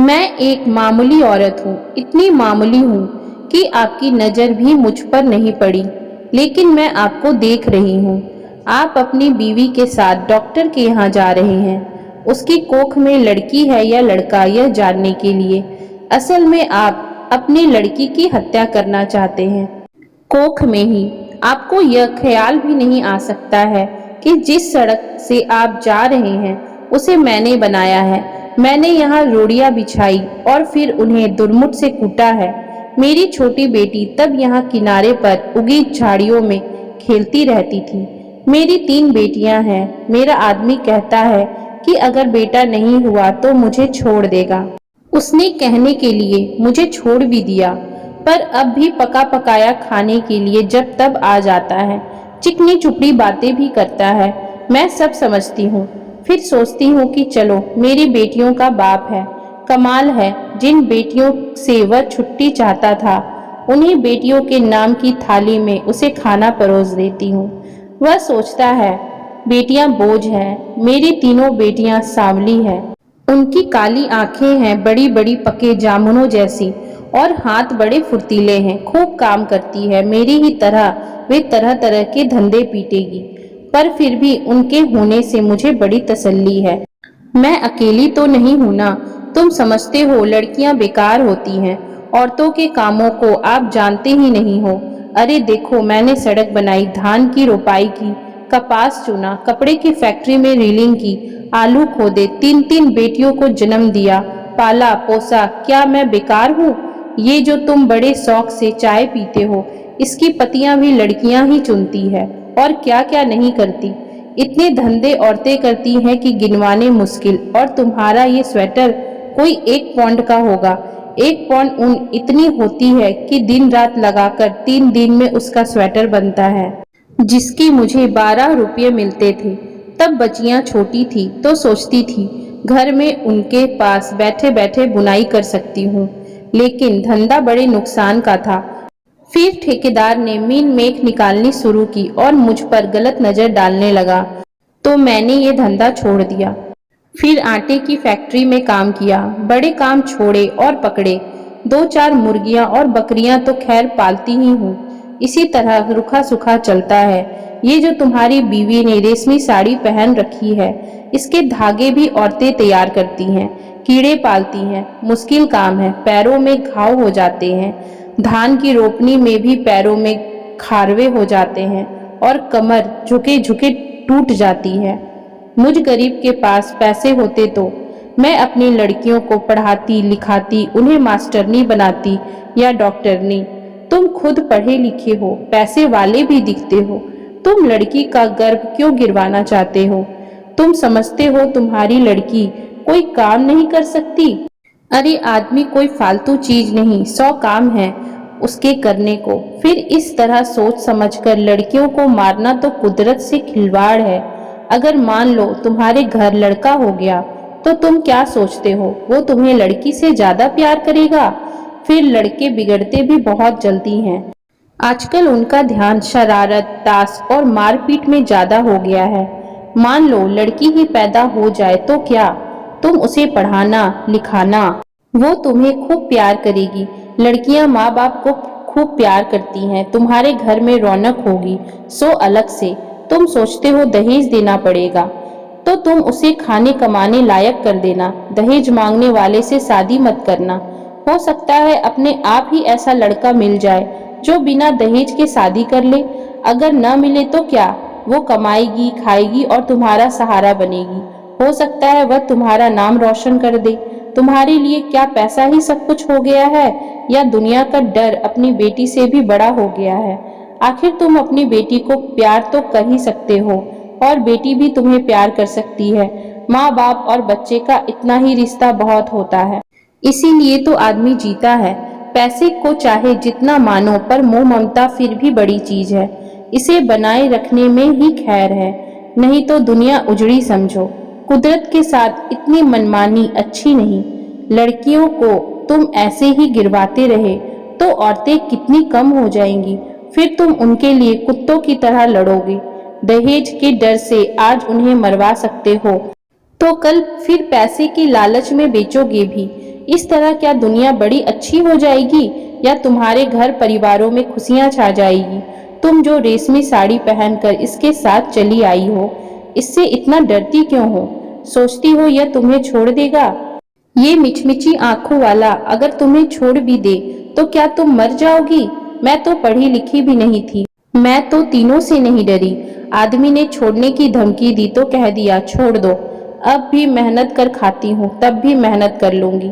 मैं एक मामूली औरत हूँ, इतनी मामूली हूँ कि आपकी नज़र भी मुझ पर नहीं पड़ी, लेकिन मैं आपको देख रही हूँ। आप अपनी बीवी के साथ डॉक्टर के यहाँ जा रहे हैं, उसकी कोख में लड़की है या लड़का यह जानने के लिए। असल में आप अपनी लड़की की हत्या करना चाहते हैं, कोख में ही। आपको यह ख्याल भी नहीं आ सकता है कि जिस सड़क से आप जा रहे हैं उसे मैंने बनाया है। मैंने यहाँ रोड़ियाँ बिछाई और फिर उन्हें दुर्मुट से कूटा है। मेरी छोटी बेटी तब यहाँ किनारे पर उगी झाड़ियों में खेलती रहती थी। मेरी 3 बेटियां हैं। मेरा आदमी कहता है कि अगर बेटा नहीं हुआ तो मुझे छोड़ देगा। उसने कहने के लिए मुझे छोड़ भी दिया, पर अब भी पका पकाया खाने के लिए जब तब आ जाता है। चिकनी चुपड़ी बातें भी करता है। मैं सब समझती हूँ, फिर सोचती हूँ कि चलो मेरी बेटियों का बाप है। कमाल है, जिन बेटियों से वह छुट्टी चाहता था उन्हीं बेटियों के नाम की थाली में उसे खाना परोस देती हूँ। वह सोचता है बेटियां बोझ हैं। मेरी तीनों बेटियां सांवली हैं। उनकी काली आंखें हैं बड़ी बड़ी पके जामुनों जैसी, और हाथ बड़े फुर्तीले हैं। खूब काम करती है, मेरी ही तरह वे तरह तरह के धंधे पीटेगी, पर फिर भी उनके होने से मुझे बड़ी तसल्ली है। मैं अकेली तो नहीं हूं ना। तुम समझते हो लड़कियां बेकार होती हैं, औरतों के कामों को आप जानते ही नहीं हो। अरे देखो, मैंने सड़क बनाई, धान की रोपाई की, कपास चुना, कपड़े की फैक्ट्री में रीलिंग की, आलू खोदे, 3 3 बेटियों को जन्म दिया, पाला पोसा। क्या मैं बेकार हूँ? ये जो तुम बड़े शौक से चाय पीते हो, इसकी पत्तियां भी लड़कियां ही चुनती है, और क्या क्या नहीं करती। इतने धंधे औरतें करती हैं कि गिनवाने मुश्किल। और तुम्हारा ये स्वेटर कोई 1 पौंड का होगा। 1 पौंड ऊन इतनी होती है कि दिन रात लगाकर 3 दिन में उसका स्वेटर बनता है, जिसके मुझे 12 रुपये मिलते थे। तब बच्चियां छोटी थी तो सोचती थी घर में उनके पास बैठे बैठे बुनाई कर सकती हूँ, लेकिन धंधा बड़े नुकसान का था। फिर ठेकेदार ने मीन मेख निकालनी शुरू की और मुझ पर गलत नजर डालने लगा, तो मैंने ये धंधा छोड़ दिया। फिर आटे की फैक्ट्री में काम किया। बड़े काम छोड़े और पकड़े। 2 4 मुर्गियां और बकरियां तो खैर पालती ही हूँ। इसी तरह रुखा सुखा चलता है। ये जो तुम्हारी बीवी ने रेशमी साड़ी पहन रखी है, इसके धागे भी औरतें तैयार करती हैं। कीड़े पालती हैं, मुश्किल काम है, पैरों में घाव हो जाते हैं। धान की रोपनी में भी पैरों में खारवे हो जाते हैं और कमर झुके झुके टूट जाती है। मुझ गरीब के पास पैसे होते तो मैं अपनी लड़कियों को पढ़ाती लिखाती, उन्हें मास्टरनी बनाती या डॉक्टरनी। तुम खुद पढ़े लिखे हो, पैसे वाले भी दिखते हो, तुम लड़की का गर्भ क्यों गिरवाना चाहते हो? तुम समझते हो तुम्हारी लड़की कोई काम नहीं कर सकती? अरे आदमी कोई फालतू चीज नहीं, 100 काम है उसके करने को। फिर इस तरह सोच समझकर लड़कियों को मारना तो कुदरत से खिलवाड़ है। अगर मान लो तुम्हारे घर लड़का हो गया तो तुम क्या सोचते हो, वो तुम्हें लड़की से ज्यादा प्यार करेगा? फिर लड़के बिगड़ते भी बहुत जल्दी हैं। आजकल उनका ध्यान शरारत, ताश और मारपीट में ज्यादा हो गया है। मान लो लड़की ही पैदा हो जाए तो क्या? तुम उसे पढ़ाना लिखाना, वो तुम्हें खूब प्यार करेगी। लड़कियां माँ बाप को खूब प्यार करती हैं। तुम्हारे घर में रौनक होगी। सो अलग से तुम सोचते हो दहेज देना पड़ेगा, तो तुम उसे खाने कमाने लायक कर देना। दहेज मांगने वाले से शादी मत करना। हो सकता है अपने आप ही ऐसा लड़का मिल जाए जो बिना दहेज के शादी कर ले। अगर न मिले तो क्या, वो कमाएगी खाएगी और तुम्हारा सहारा बनेगी। हो सकता है वह तुम्हारा नाम रोशन कर दे। तुम्हारे लिए क्या पैसा ही सब कुछ हो गया है, या दुनिया का डर अपनी बेटी से भी बड़ा हो गया है? आखिर तुम अपनी बेटी को प्यार तो कर ही सकते हो, और बेटी भी तुम्हें प्यार कर सकती है। माँ बाप और बच्चे का इतना ही रिश्ता बहुत होता है। इसीलिए तो आदमी जीता है। पैसे को चाहे जितना मानो, पर मोह ममता फिर भी बड़ी चीज है। इसे बनाए रखने में ही खैर है, नहीं तो दुनिया उजड़ी समझो। कुदरत के साथ इतनी मनमानी अच्छी नहीं। लड़कियों को तुम ऐसे ही गिरवाते रहे तो औरतें कितनी कम हो जाएंगी। फिर तुम उनके लिए कुत्तों की तरह लड़ोगे। दहेज के डर से आज उन्हें मरवा सकते हो तो कल फिर पैसे की लालच में बेचोगे भी। इस तरह क्या दुनिया बड़ी अच्छी हो जाएगी या तुम्हारे घर परिवारों में खुशियां छा जाएगी। तुम जो रेशमी साड़ी पहनकर इसके साथ चली आई हो, इससे इतना डरती क्यों हो? सोचती हो यह तुम्हें छोड़ देगा? ये मिचमिची आंखों वाला अगर तुम्हें छोड़ भी दे तो क्या तुम मर जाओगी? मैं तो पढ़ी लिखी भी नहीं थी, मैं तो तीनों से नहीं डरी। आदमी ने छोड़ने की धमकी दी तो कह दिया छोड़ दो। अब भी मेहनत कर खाती हूँ, तब भी मेहनत कर लूंगी।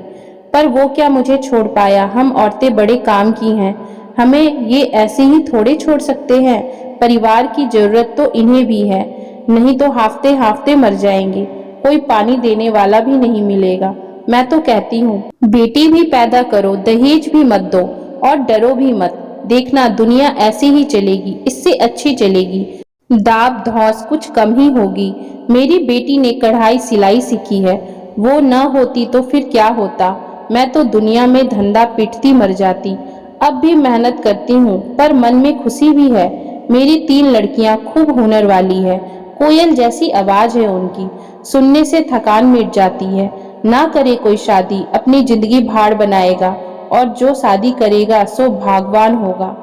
पर वो क्या मुझे छोड़ पाया? हम औरतें बड़े काम की हैं, हमें ये ऐसे ही थोड़े छोड़ सकते हैं। परिवार की जरूरत तो इन्हें भी है, नहीं तो हाफते हाफते मर जाएंगे। कोई पानी देने वाला भी नहीं मिलेगा। मैं तो कहती हूँ बेटी भी पैदा करो, दहेज भी मत दो और डरो भी मत। देखना दुनिया ऐसे ही चलेगी, इससे अच्छी चलेगी। दाब धौस कुछ कम ही होगी। मेरी बेटी ने कढ़ाई सिलाई सीखी है, वो न होती तो फिर क्या होता? मैं तो दुनिया में धंधा पीटती मर जाती। अब भी मेहनत करती हूँ पर मन में खुशी भी है। मेरी 3 लड़कियां खूब हुनर वाली है, कोयल जैसी आवाज है उनकी, सुनने से थकान मिट जाती है। ना करे कोई शादी, अपनी जिंदगी भाड़ बनाएगा और जो शादी करेगा सो भागवान होगा।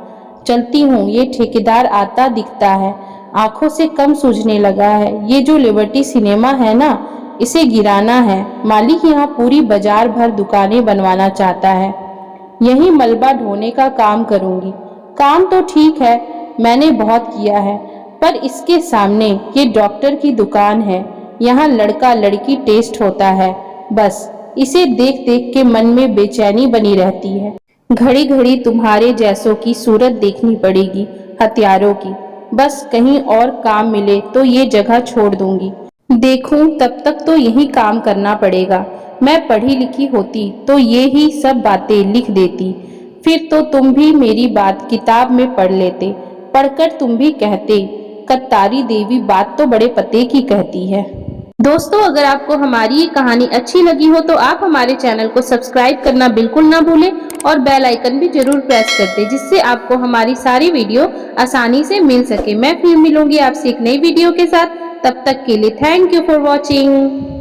चलती हूँ, ये ठेकेदार आता दिखता है, आंखों से कम सूझने लगा है। ये जो लिबर्टी सिनेमा है ना, इसे गिराना है। मालिक यहाँ पूरी बाजार भर दुकानें बनवाना चाहता है। यही मलबा ढोने का काम करूंगी। काम तो ठीक है, मैंने बहुत किया है, पर इसके सामने ये डॉक्टर की दुकान है। यहाँ लड़का लड़की टेस्ट होता है, बस इसे देख देख के मन में बेचैनी बनी रहती है। घड़ी घड़ी तुम्हारे जैसों की सूरत देखनी पड़ेगी, हथियारों की। बस कहीं और काम मिले तो ये जगह छोड़ दूंगी। देखूं तब तक तो यही काम करना पड़ेगा। मैं पढ़ी लिखी होती तो ये ही सब बातें लिख देती, फिर तो तुम भी मेरी बात किताब में पढ़ लेते। पढ़कर तुम भी कहते कत्तारी देवी बात तो बड़े पते की कहती है। दोस्तों, अगर आपको हमारी ये कहानी अच्छी लगी हो तो आप हमारे चैनल को सब्सक्राइब करना बिल्कुल ना भूलें और बेल आइकन भी जरूर प्रेस कर दें, जिससे आपको हमारी सारी वीडियो आसानी से मिल सके। मैं फिर मिलूंगी आपसे एक नई वीडियो के साथ। तब तक के लिए थैंक यू फॉर वॉचिंग।